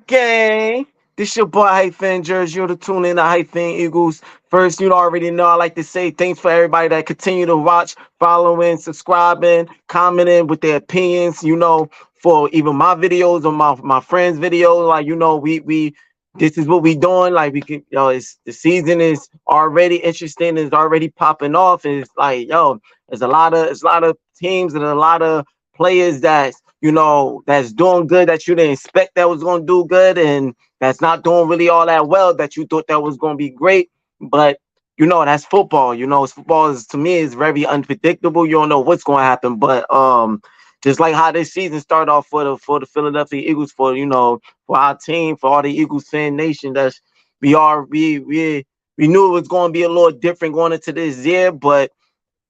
Gang. This your boy Hyphen Jersey. You're to tune in to Hyphen Eagles. First, you already know I like to say thanks for everybody that continue to watch, following, subscribing, commenting with their opinions. For even my videos or my friends' videos. Like we this is what we doing. Like we can, it's the season is already interesting. It's already popping off. And it's like there's a lot of teams and a lot of players that's doing good that you didn't expect that was going to do good, and that's not doing really all that well that you thought that was going to be great. But that's football. Football is, to me, is very unpredictable. You don't know what's going to happen. But just like how this season started off for the Philadelphia Eagles, for our team, for all the Eagles fan nation, that's we knew it was going to be a little different going into this year, but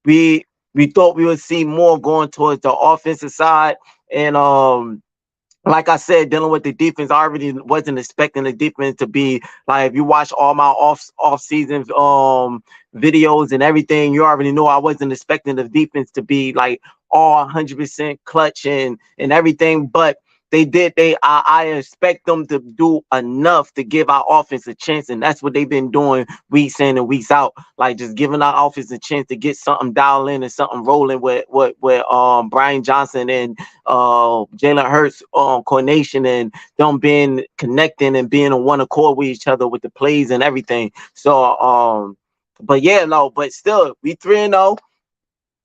we we thought we would see more going towards the offensive side. And like I said, dealing with the defense, I already wasn't expecting the defense to be like, if you watch all my off season videos and everything, you already know I wasn't expecting the defense to be like all 100% clutch and everything. But they did. I expect them to do enough to give our offense a chance, and that's what they've been doing weeks in and weeks out. Like, just giving our offense a chance to get something dialed in and something rolling with Brian Johnson and Jalen Hurts coordination, and them being connecting and being on one accord with each other with the plays and everything. So but yeah, no, but still we 3-0.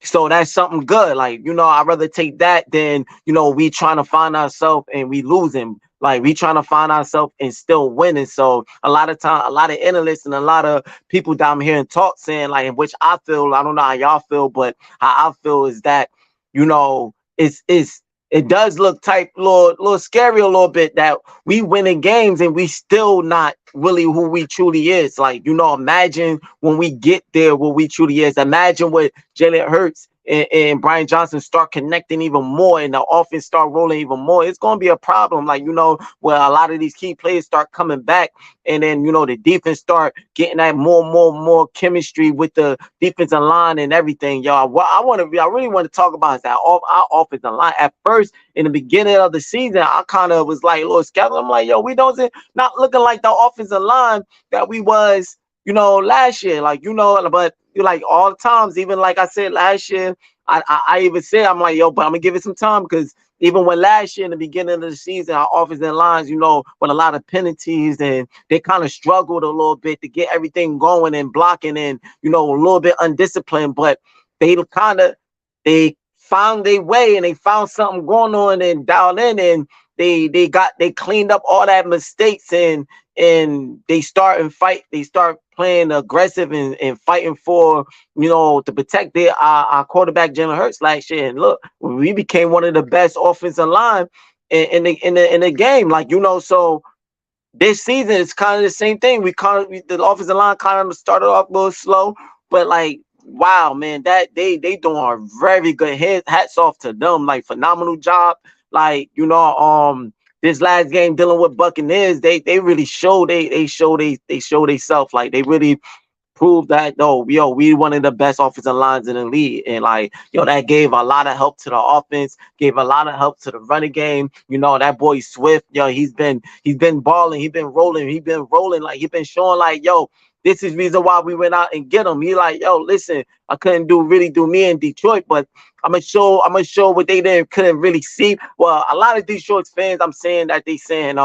So that's something good. Like, I'd rather take that than, we trying to find ourselves and we losing. Like, we trying to find ourselves and still winning. So a lot of time, a lot of analysts and a lot of people down here and talk saying, like, in which I feel, I don't know how y'all feel, but how I feel is that, it does look type little scary a little bit that we winning games and we still not really who we truly is. Like, imagine when we get there, what we truly is. Imagine what Jalen Hurts and Brian Johnson start connecting even more and the offense start rolling even more. It's going to be a problem. Like, where a lot of these key players start coming back, and then, the defense start getting that more chemistry with the defensive line and everything, y'all. What I really want to talk about is that our offensive line. At first, in the beginning of the season, I kind of was like a little skeptical. I'm like, yo, we don't not looking like the offensive line that we was, last year. Like, but like all the times, even like I said last year, I even said, I'm like, yo, but I'm gonna give it some time, because even when last year in the beginning of the season, our offensive lines, with a lot of penalties, and they kind of struggled a little bit to get everything going and blocking, and a little bit undisciplined, but they found their way and they found something going on and dialed in, and they cleaned up all that mistakes, and they start playing aggressive and fighting for, to protect our quarterback Jalen Hurts last year. And look, we became one of the best offensive line in the game. Like, so this season it's kind of the same thing. The offensive line kind of started off a little slow, but like, wow, man, that they doing a very good hats off to them. Like, phenomenal job. Like, this last game dealing with Buccaneers, they really show they self. Like, they really prove that, no, we one of the best offensive lines in the league. And like, that gave a lot of help to the offense, gave a lot of help to the running game. That boy Swift, he's been balling, he's been rolling, like, he's been showing like, yo, this is reason why we went out and get him. He like, yo, listen, I couldn't do me in Detroit, but I'm gonna show what they couldn't really see. Well, a lot of Detroit fans, I'm saying that they saying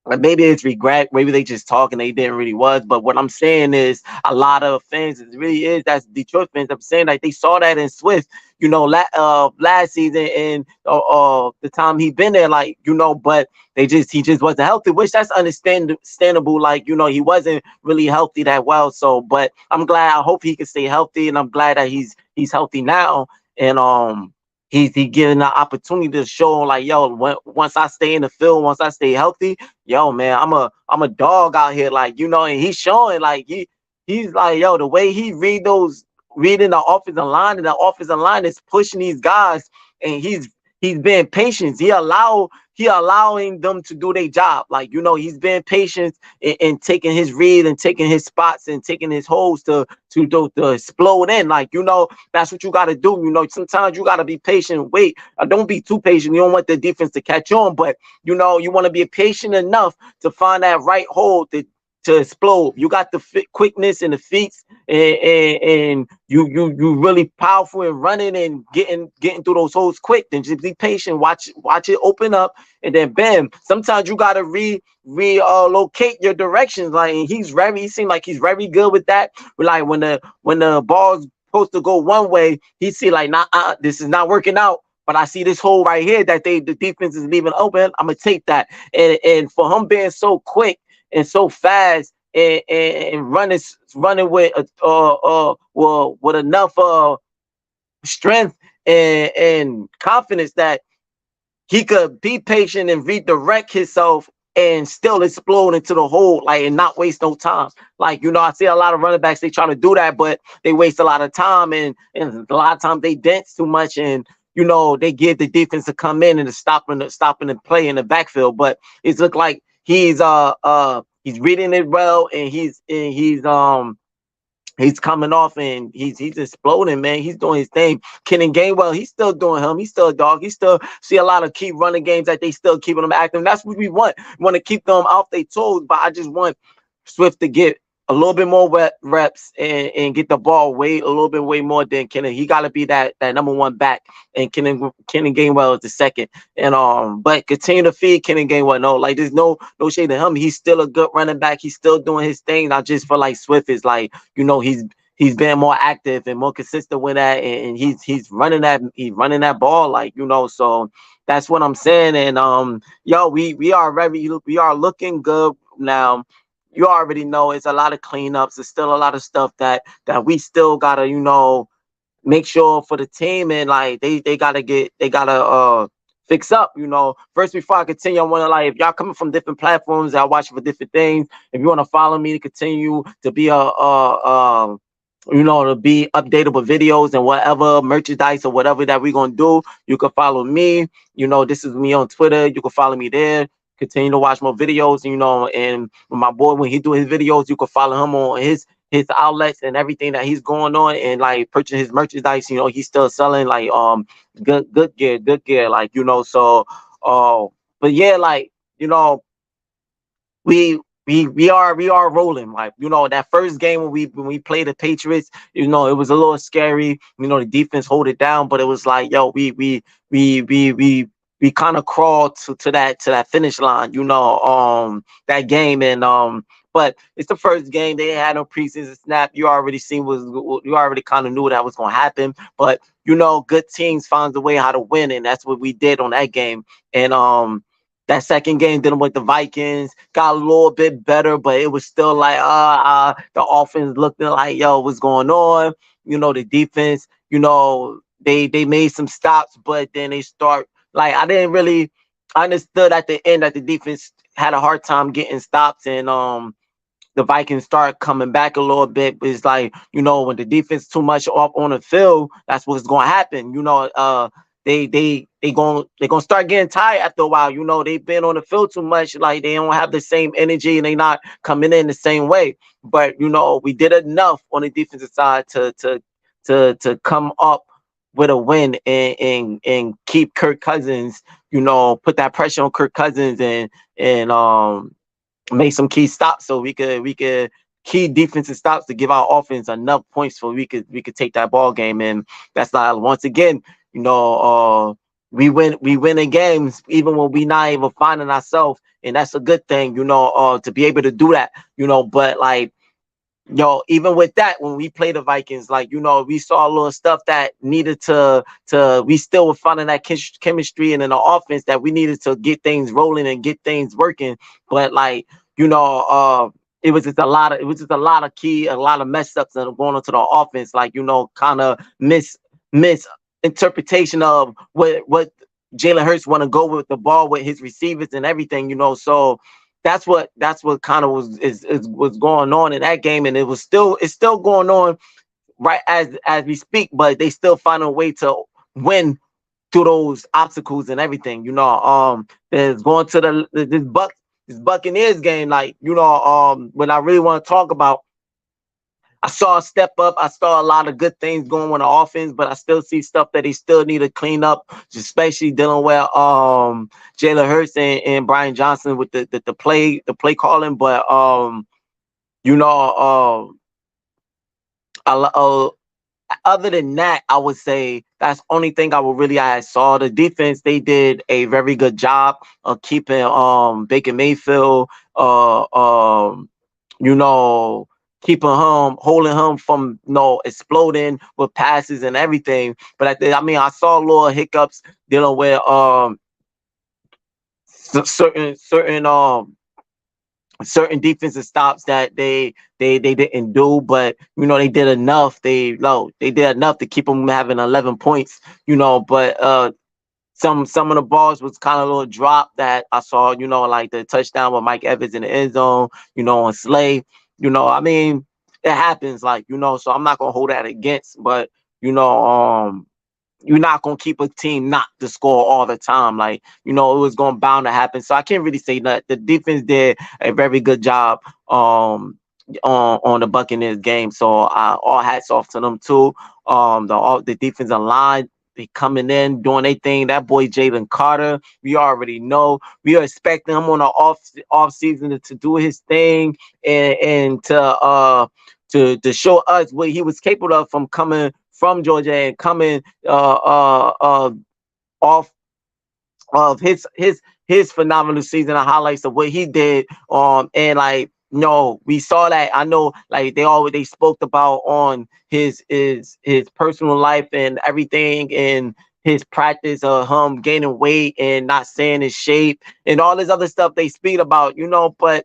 like, maybe it's regret, maybe they just talking, they didn't really was. But what I'm saying is, a lot of fans, it really is, that's Detroit fans. I'm saying, like, they saw that in Swift, last season, and the time he been there, like, but he just wasn't healthy, which that's understandable. Like, he wasn't really healthy that well. So, but I'm glad. I hope he can stay healthy, and I'm glad that he's healthy now. And he getting the opportunity to show, like, yo, once I stay in the field, once I stay healthy, yo, man, I'm a dog out here, like, and he's showing, like, he's like, yo, the way he reading the offensive line, and the offensive line is pushing these guys, and he's being patient. He allowing them to do their job. Like, you know, he's being patient and taking his read and taking his spots and taking his holes to explode in. Like, you know, that's what you got to do. You know, sometimes you got to be patient. Wait, don't be too patient. You don't want the defense to catch on, but you know, you want to be patient enough to find that right hole to explode. You got the quickness and the feet, and you really powerful and running and getting through those holes quick. Then just be patient. Watch it open up, and then bam. Sometimes you gotta locate your directions. Like he seemed like he's very good with that. But like when the ball's supposed to go one way, he see like nah, this is not working out. But I see this hole right here that the defense is leaving open. I'm gonna take that. And for him being so quick and so fast and running with well with enough strength and confidence that he could be patient and redirect himself and still explode into the hole, like, and not waste no time. Like, you know, I see a lot of running backs, they try to do that, but they waste a lot of time, and a lot of times they dance too much, and you know, they give the defense to come in and stopping the play in the backfield. But it looked like he's reading it well, and he's coming off and he's exploding, man. He's doing his thing. Kenny Gainwell, he's still doing him. He's still a dog. He still see a lot of key running games that they still keeping them active. And that's what we want. We want to keep them off their toes, but I just want Swift to get a little bit more reps and get the ball way more than Kenny. He got to be that number one back, and Kenny Gainwell is the second. And but continue to feed Kenny Gainwell. No, like there's no shade to him. He's still a good running back. He's still doing his thing. I just feel like Swift is like, you know, he's been more active and more consistent with that, and he's running that ball, like, you know. So that's what I'm saying. And yo, we are looking good now. You already know it's a lot of cleanups. There's still a lot of stuff that we still gotta, you know, make sure for the team, and like they gotta fix up, you know. First, before I continue, I want to, like, if y'all coming from different platforms, y'all watching for different things. If you want to follow me to continue to be you know, to be updated with videos and whatever merchandise or whatever that we're gonna do, you can follow me. You know, this is me on Twitter. You can follow me there. Continue to watch more videos, you know, and my boy, when he do his videos, you can follow him on his outlets and everything that he's going on, and like purchase his merchandise. You know, he's still selling like good gear, like, you know. So but yeah, like, you know, we are rolling. Like, you know, that first game when we played the Patriots, you know, it was a little scary. You know, the defense hold it down, but it was like, yo, we kind of crawled to that finish line, you know, that game. And but it's the first game. They had no preseason snap. You already kind of knew that was gonna happen. But you know, good teams finds a way how to win, and that's what we did on that game. And that second game dealing with the Vikings got a little bit better, but it was still like the offense looked like, yo, what's going on? You know, the defense, you know, they made some stops, but then they start, like, I didn't really understood at the end that the defense had a hard time getting stops, and the Vikings start coming back a little bit. But it's like, you know, when the defense too much off on the field, that's what's going to happen. You know, they gonna start getting tired after a while. You know, they've been on the field too much. Like, they don't have the same energy and they not coming in the same way. But you know, we did enough on the defensive side to come up with a win and keep Kirk Cousins, you know, put that pressure on Kirk Cousins and make some key stops, so we could key defensive stops to give our offense enough points so we could take that ball game. And that's not, once again, you know, we win in games even when we not even finding ourselves, and that's a good thing, you know, to be able to do that, you know. But like, yo, even with that, when we play the Vikings, like, you know, we saw a little stuff that needed to we still were finding that chemistry and in the offense that we needed to get things rolling and get things working. But like, you know, it was just a lot of a lot of mess ups that are going onto the offense, like, you know, kind of misinterpretation of what Jalen Hurts want to go with the ball with his receivers and everything, you know. So that's what kind of was going on in that game, and it's still going on right as we speak. But they still find a way to win through those obstacles and everything. There's going to this Buccaneers game. Like, what I really want to talk about, I saw a step up. I saw a lot of good things going on the offense, but I still see stuff that they still need to clean up, especially dealing with Jalen Hurts and Brian Johnson with the play calling. But you know, uh, other than that, I would say that's the only thing I saw. The defense, they did a very good job of keeping Baker Mayfield, you know, keeping him, holding him from exploding with passes and everything. But I saw little hiccups dealing with certain defensive stops that they didn't do, but they did enough. They did enough to keep them having 11 points. But some of the balls was kind of a little drop that I saw. Like the touchdown with Mike Evans in the end zone. On Slay. It happens. So I'm not gonna hold that against, but you're not gonna keep a team not to score all the time. It was gonna bound to happen. So I can't really say that. The defense did a very good job on the Buccaneers game. So all hats off to them too. The defensive line, they coming in doing their thing. That boy Jalen Carter, we already know. We are expecting him on the off season to do his thing and to show us what he was capable of from coming from Georgia and coming off of his phenomenal season and highlights of what he did. And we saw that. I know they spoke about on his personal life and everything, and his practice of him gaining weight and not staying in shape and all this other stuff they speak about, but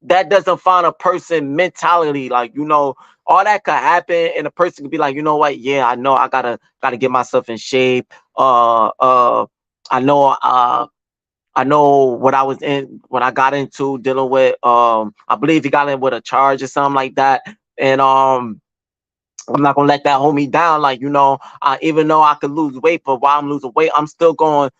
that doesn't find a person mentality. All that could happen and a person could be like, you know what, yeah, I know I gotta get myself in shape. I know what I was in when I got into dealing with I believe he got in with a charge or something like that. And I'm not gonna let that hold me down. Even though I could lose weight, but while I'm losing weight, I'm still going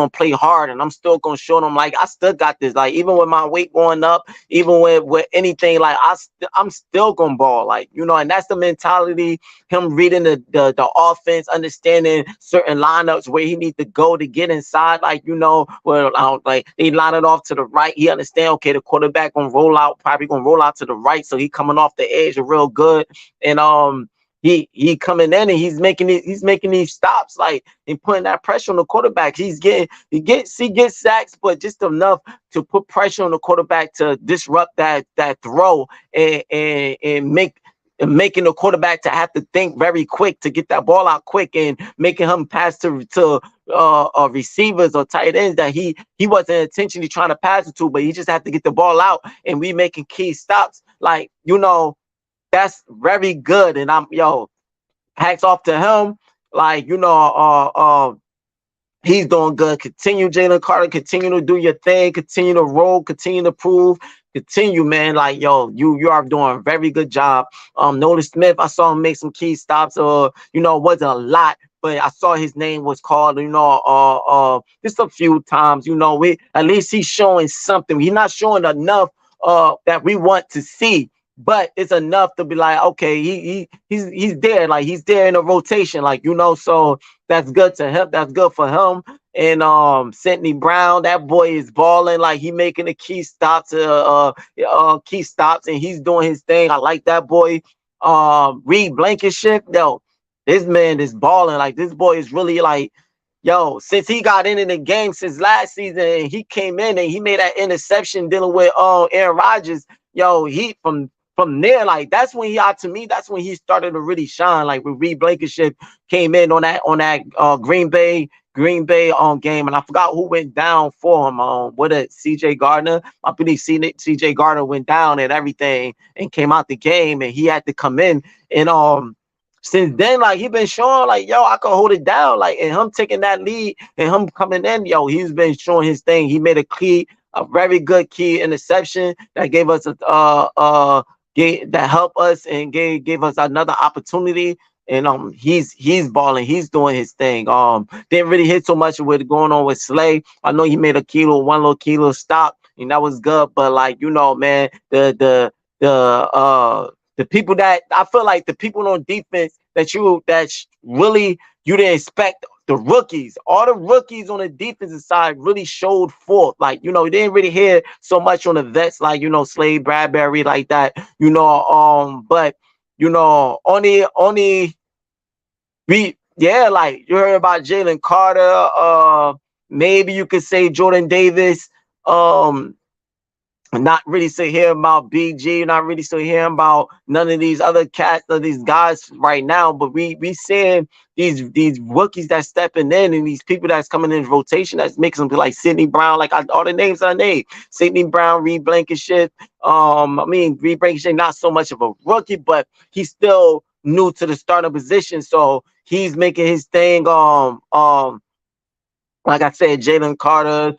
to play hard, and I'm still going to show them I still got this. Even with my weight going up, even with anything, I'm still gonna ball. And that's the mentality. Him reading the offense, understanding certain lineups where he needs to go to get inside. Where they line it off to the right. He understand. Okay, the quarterback gonna roll out, probably gonna roll out to the right, so he coming off the edge real good. And he coming in and he's making these stops and putting that pressure on the quarterback. He gets sacks, but just enough to put pressure on the quarterback to disrupt that throw and making the quarterback to have to think very quick to get that ball out quick, and making him pass to receivers or tight ends that he wasn't intentionally trying to pass it to, but he just had to get the ball out, and we making key stops. That's very good, and hats off to him. He's doing good. Continue, Jalen Carter. Continue to do your thing. Continue to roll. Continue to prove. Continue, man. You are doing a very good job. Nolan Smith, I saw him make some key stops. It wasn't a lot, but I saw his name was called. Just a few times. At least he's showing something. He's not showing enough that we want to see, but it's enough to be like, okay, he's there. He's there in a rotation. So that's good to him. That's good for him. And Sidney Brown, that boy is balling. He making the key stops, and he's doing his thing. I like that boy. Reed Blankenship, this man is balling. This boy is really since he got in the game since last season, and he came in and he made that interception dealing with Aaron Rodgers. He from there, that's when that's when he started to really shine. When Reed Blankenship came in on that Green Bay game, and I forgot who went down for him. What a CJ Gardner. I believe CJ Gardner went down and everything and came out the game, and he had to come in. And since then, he been showing I can hold it down. And him taking that lead and him coming in, he's been showing his thing. He made a very good key interception that gave us that helped us and gave us another opportunity and he's balling. He's doing his thing. Didn't really hit so much with going on with Slay. I know he made one little kilo stop, and that was good. But like man, the people that I feel like the people on defense really you didn't expect. The rookies, all the rookies on the defensive side really showed forth. Like, you didn't really hear so much on the vets like, Slade Bradbury like that, but only we yeah, like you heard about Jalen Carter, maybe you could say Jordan Davis, um, not really still hear about BG, not really still hear about none of these other cats of these guys right now. But we seeing these rookies that's stepping in and these people that's coming in rotation that's making them be like Sidney Brown, like all the names I named. Sidney Brown, Reed Blankenship. I mean Reed Blankenship not so much of a rookie, but he's still new to the starting position. So he's making his thing. Like I said, Jalen Carter,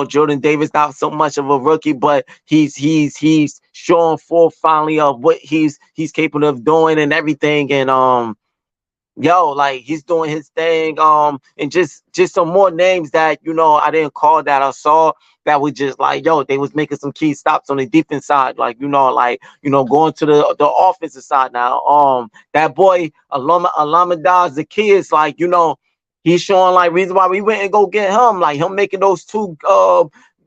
Jordan Davis, not so much of a rookie, but he's showing forth finally of what he's capable of doing and everything. And like he's doing his thing. And just some more names that I didn't call that I saw that was just like they was making some key stops on the defense side, like going to the offensive side now. That boy Alameda Zacchaeus, like he's showing like reason why we went and go get him, like him making those two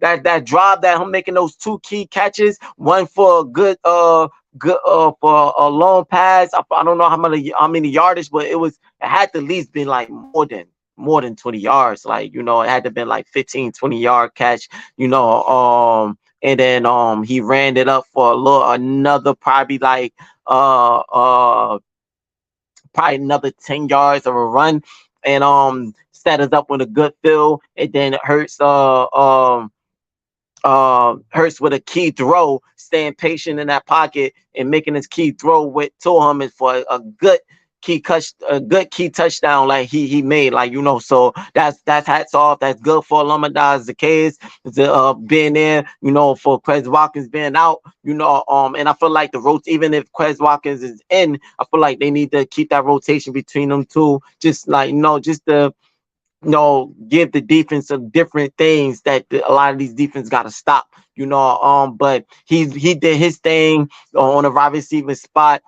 that drive, that him making those two key catches, one for a good for a long pass. I don't know how many yardage, but it had to at least been like more than 20 yards. Like, it had to been like 15, 20-yard catch, and then he ran it up for another probably like probably another 10 yards of a run, and set us up with a good field. And then Hurts with a key throw, staying patient in that pocket and making his key throw with to him is for a good key touchdown like he made, like so that's hats off. That's good for Alameda Zacchaeus being there, for Quez Watkins being out, and I feel like the road, even if Quez Watkins is in, I feel like they need to keep that rotation between them two, just like just to give the defense some different things that a lot of these defense got to stop, but he did his thing on the wide receiver spot.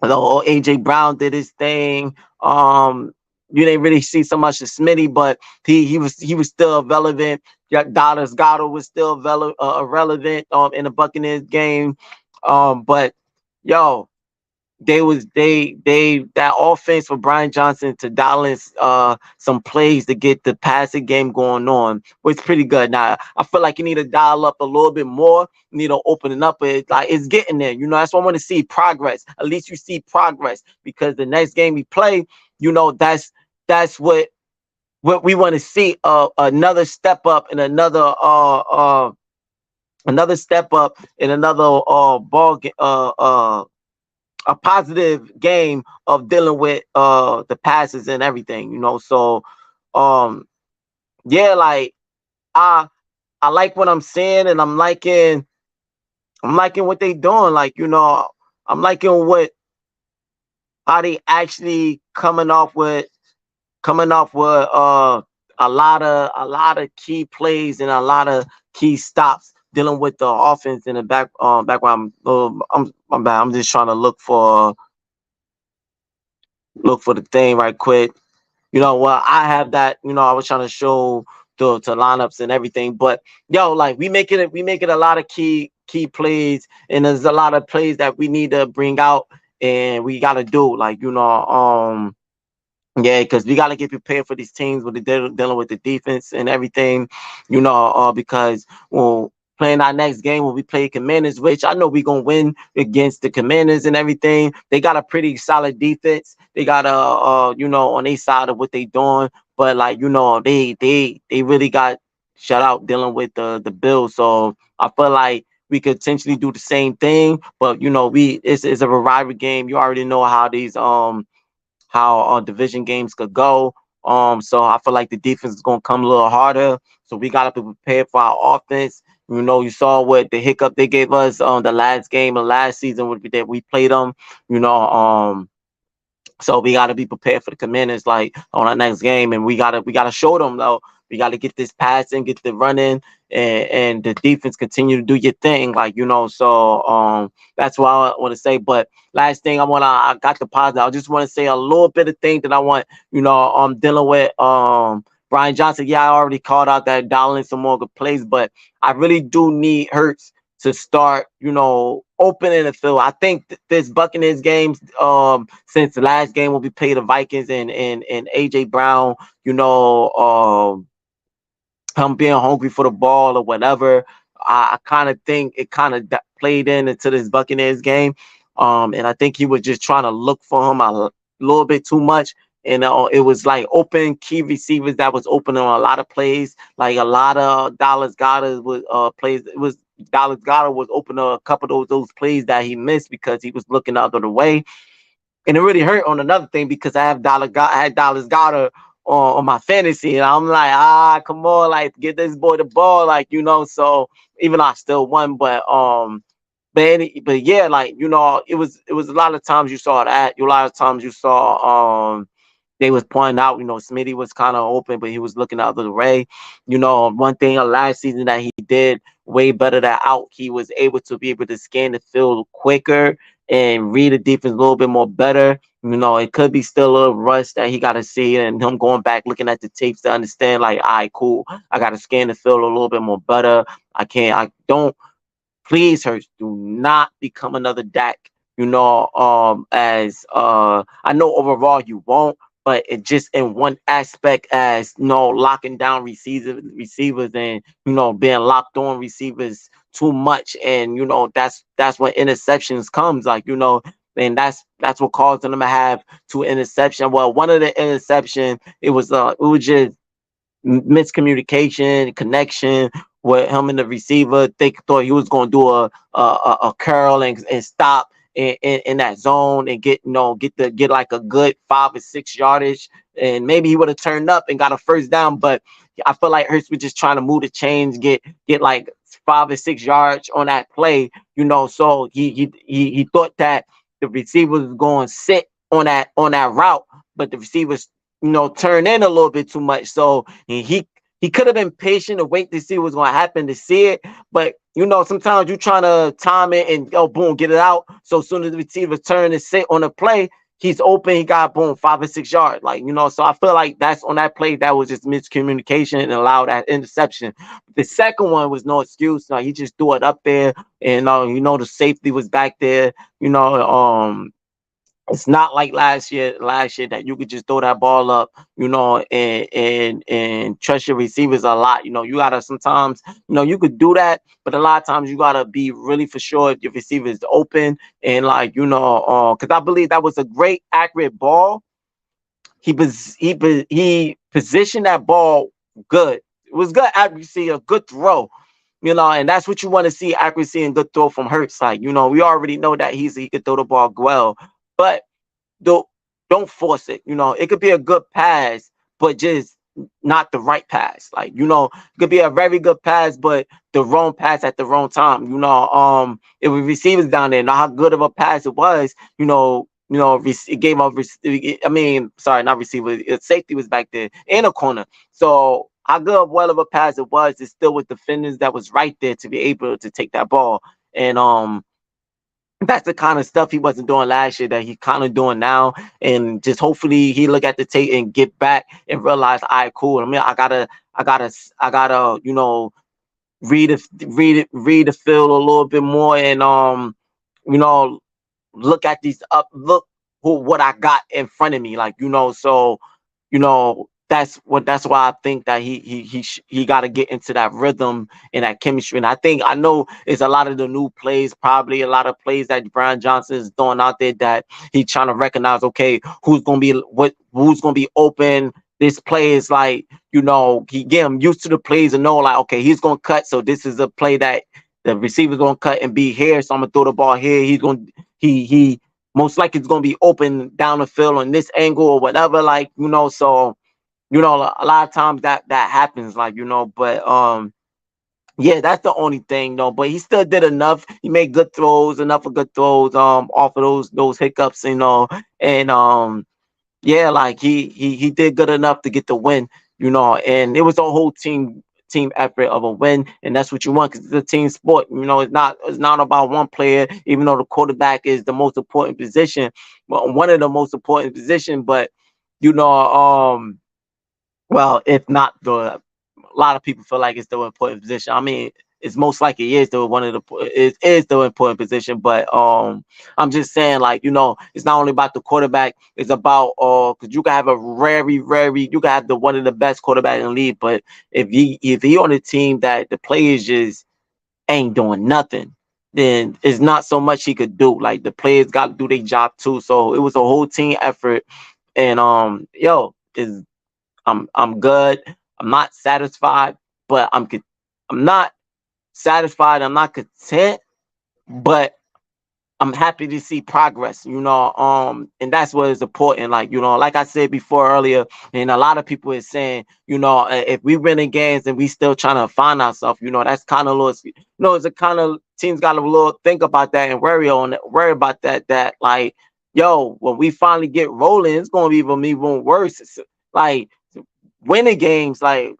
AJ Brown did his thing. You didn't really see so much of Smitty, but he was still relevant. Dallas Goddard was still relevant in the Buccaneers game. But that offense for Brian Johnson to dial in some plays to get the passing game going on was pretty good. Now I feel like you need to dial up a little bit more. You need to open it up. It's getting there. That's what I want to see, progress. At least you see progress, because the next game we play, that's what we want to see. Another step up and another step up in another ball game. A positive game of dealing with the passes and everything, So like I like what I'm seeing, and I'm liking what they doing. Like, I'm liking how they actually coming off with a lot of key plays and a lot of key stops dealing with the offense in the background. My bad. I'm just trying to look for the thing right quick. Well, I have that. I was trying to show to lineups and everything, but like we make it a lot of key plays, and there's a lot of plays that we need to bring out, and we got to do, like because we got to get prepared for these teams when they're dealing with the defense and everything, because playing our next game when we play Commanders, which I know we're going to win against the Commanders and everything. They got a pretty solid defense. They got on their side of what they doing, but like, they really got shut out dealing with the Bills. So I feel like we could potentially do the same thing, but it's a rivalry game. You already know how these how division games could go. So I feel like the defense is going to come a little harder. So we got to be prepared for our offense. You know, you saw what the hiccup they gave us on the last game of last season that we played them. You know, so we got to be prepared for the Commanders, like on our next game, and we gotta show them though. We got to get this passing, get the running, and the defense continue to do your thing, like you know. So that's what I want to say. But last thing I got the positive. I just want to say a little bit of thing that I want, you know, dealing with Brian Johnson. Yeah, I already called out that dialing some more good plays, but I really do need Hurts to start, you know, opening the field. I think this Buccaneers games, since the last game will be played the Vikings and AJ Brown, you know, him being hungry for the ball or whatever. I kind of think it kind of played into this Buccaneers game, and I think he was just trying to look for him a little bit too much. And it was like open key receivers that was open on a lot of plays, like a lot of Dallas Goedert was plays. It was Dallas Goedert was open a couple of those plays that he missed because he was looking out of the way, and it really hurt on another thing because I had Dallas Goedert on my fantasy, and I'm like, come on, like get this boy the ball, like you know. So even though I still won, but yeah, like you know, it was a lot of times you saw that. A lot of times you saw they was pointing out, you know, Smitty was kind of open, but he was looking out of the way. You know, one thing last season that he did way better than out, he was able to be able to scan the field quicker and read the defense a little bit more better. You know, it could be still a little rust that he got to see, and him going back looking at the tapes to understand, like, all right, cool, I got to scan the field a little bit more better. I don't, please, Hurts, do not become another Dak. You know, as I know overall you won't, but it just in one aspect as you know, locking down receivers and you know being locked on receivers too much, and you know that's when interceptions comes, like you know, and that's what caused them to have two interceptions. Well, one of the interception it was just miscommunication, connection with him and the receiver. They thought he was going to do a curl and stop in that zone and get, you know, get like a good 5 or 6 yardage, and maybe he would have turned up and got a first down. But I feel like Hurts was just trying to move the chains, get like 5 or 6 yards on that play, you know. So he thought that the receiver was going to sit on that route, but the receivers, you know, turn in a little bit too much. So he could have been patient to wait to see what's going to happen to see it. But you know, sometimes you're trying to time it and boom, get it out. So as soon as the receiver turn and sit on the play, he's open. He got boom 5 or 6 yards, like you know. So I feel like that's on that play that was just miscommunication and allowed that interception. The second one was no excuse. He just threw it up there, and you know the safety was back there. You know, it's not like last year that you could just throw that ball up, you know, and trust your receivers a lot. You know, you gotta sometimes, you know, you could do that, but a lot of times you gotta be really for sure if your receiver is open and like, you know, because I believe that was a great accurate ball. He positioned that ball good. It was good accuracy, a good throw. You know, and that's what you want to see, accuracy and good throw from Hurts. Like, you know, we already know that he could throw the ball well, but don't force it. You know, it could be a good pass, but just not the right pass. Like, you know, it could be a very good pass, but the wrong pass at the wrong time. You know, if we receivers down there, know how good of a pass it was, it gave up. I mean, sorry, not receiver. Safety was back there in a corner. So how good of well of a pass it was, it still with defenders that was right there to be able to take that ball. And that's the kind of stuff he wasn't doing last year that he's kind of doing now. And just hopefully he look at the tape and get back and realize, all right, cool. I mean, I gotta, you know, read the field a little bit more, and you know, look what I got in front of me, like, you know. So, you know, that's why I think that he got to get into that rhythm and that chemistry. And I know it's a lot of the new plays, probably a lot of plays that Brian Johnson is throwing out there that he's trying to recognize, okay, who's gonna be open. This play is like, you know, he get him used to the plays and know, like, okay, he's gonna cut, so this is a play that the receiver's gonna cut and be here, so I'm gonna throw the ball here. He most likely is gonna be open down the field on this angle or whatever, like, you know. So, you know, a lot of times that happens, like, you know. But Yeah, that's the only thing though. But he still did enough. He made good throws, enough of good throws, off of those hiccups, and yeah, like he did good enough to get the win, and it was a whole team effort of a win, and that's what you want because it's a team sport. It's not about one player, even though the quarterback is the most important position, well, one of the most important position, but you know, well, if not a lot of people feel like it's the important position. I mean, it's most likely is the one of the it is the important position, but I'm just saying, like, it's not only about the quarterback, it's about because you can have a very you can have the one of the best quarterback in the league, but if he on a team that the players just ain't doing nothing, then it's not so much he could do. Like the players got to do their job too. So it was a whole team effort, and is I'm good. I'm not satisfied, but I'm not satisfied. I'm not content, but I'm happy to see progress, and that's what is important. Like, like I said before earlier, and a lot of people is saying, if we winning games and we still trying to find ourselves, that's kind of little, it's a kind of teams got a little think about that and worry about that, like, yo, when we finally get rolling, it's gonna be even worse. Like winning games, like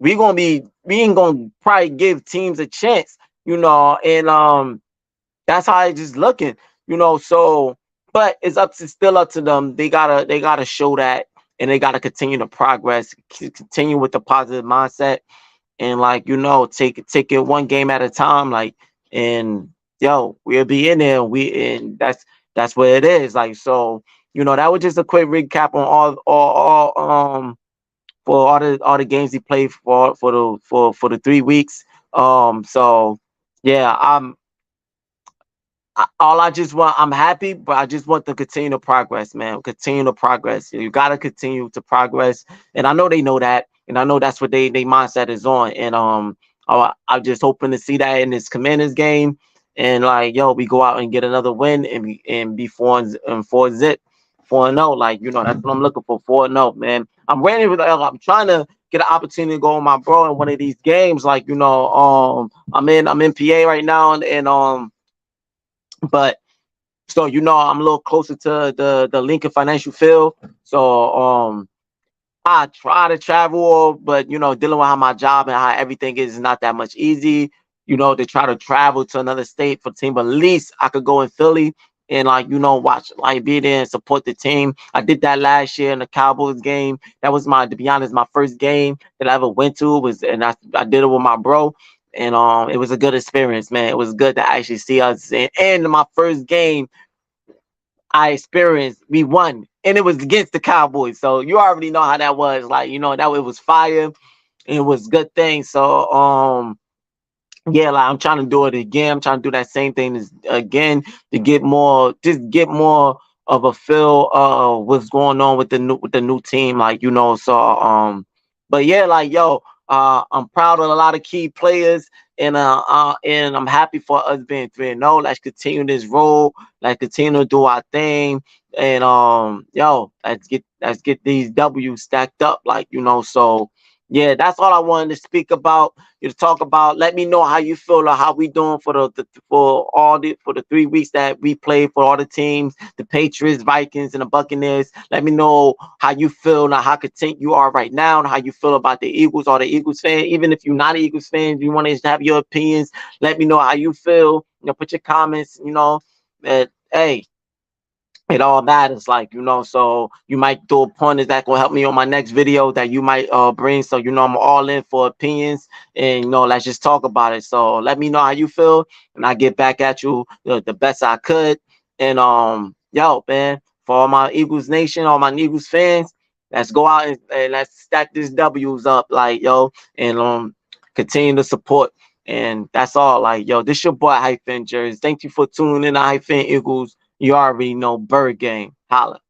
we ain't gonna probably give teams a chance, and that's how it's just looking, so but it's still up to them. They gotta show that, and they gotta continue to progress, continue with the positive mindset, and like, take it one game at a time, like, and yo, we'll be in there, and that's what it is, like, so that was just a quick recap on all for all the games he played for the 3 weeks. So yeah, all I just want, I'm happy, but I just want to continue to progress, man. Continue to progress. You gotta continue to progress, and I know they know that, and I know that's what they mindset is on. And I'm just hoping to see that in this Commanders game, and like, yo, we go out and get another win, and be 4-zip, 4-0. Like, that's what I'm looking for, 4-0, man. I'm ready for that. I'm trying to get an opportunity to go with my bro in one of these games. Like, I'm in PA right now, and but so I'm a little closer to the Lincoln Financial Field. So I try to travel, but dealing with how my job and how everything is not that much easy. To try to travel to another state for the team, but at least I could go in Philly and like watch, like, be there and support the team. I did that last year in the Cowboys game. That was to be honest, my first game that I ever went to and I did it with my bro. And it was a good experience, man. It was good to actually see us. And my first game I experienced, we won, and it was against the Cowboys. So you already know how that was. Like, that it was fire. And it was good thing. So yeah, like, I'm trying to do it again. I'm trying to do that same thing again to get more of a feel of what's going on with the new team. Like, so but yeah, like, yo, I'm proud of a lot of key players, and I'm happy for us being 3-0. Let's continue this role. Let's continue to do our thing. And yo, let's get these W's stacked up. Like, so yeah, that's all I wanted to speak about. You to talk about. Let me know how you feel or how we doing for the 3 weeks that we played for all the teams, the Patriots, Vikings, and the Buccaneers. Let me know how you feel now, how content you are right now, and how you feel about the Eagles or the Eagles fan. Even if you're not an Eagles fan, you want to have your opinions. Let me know how you feel. Put your comments. Hey, it all matters, like, so you might throw a pointer that will help me on my next video that you might bring. So I'm all in for opinions, and let's just talk about it. So let me know how you feel, and I get back at you the best I could. And yo, man, for all my Eagles nation, all my Eagles fans, let's go out and let's stack these W's up, like, yo, and continue to support. And that's all. Like, yo, this your boy Hyphen Jersey. Thank you for tuning in to Hyphen Eagles. You already know, Bird Game. Holla.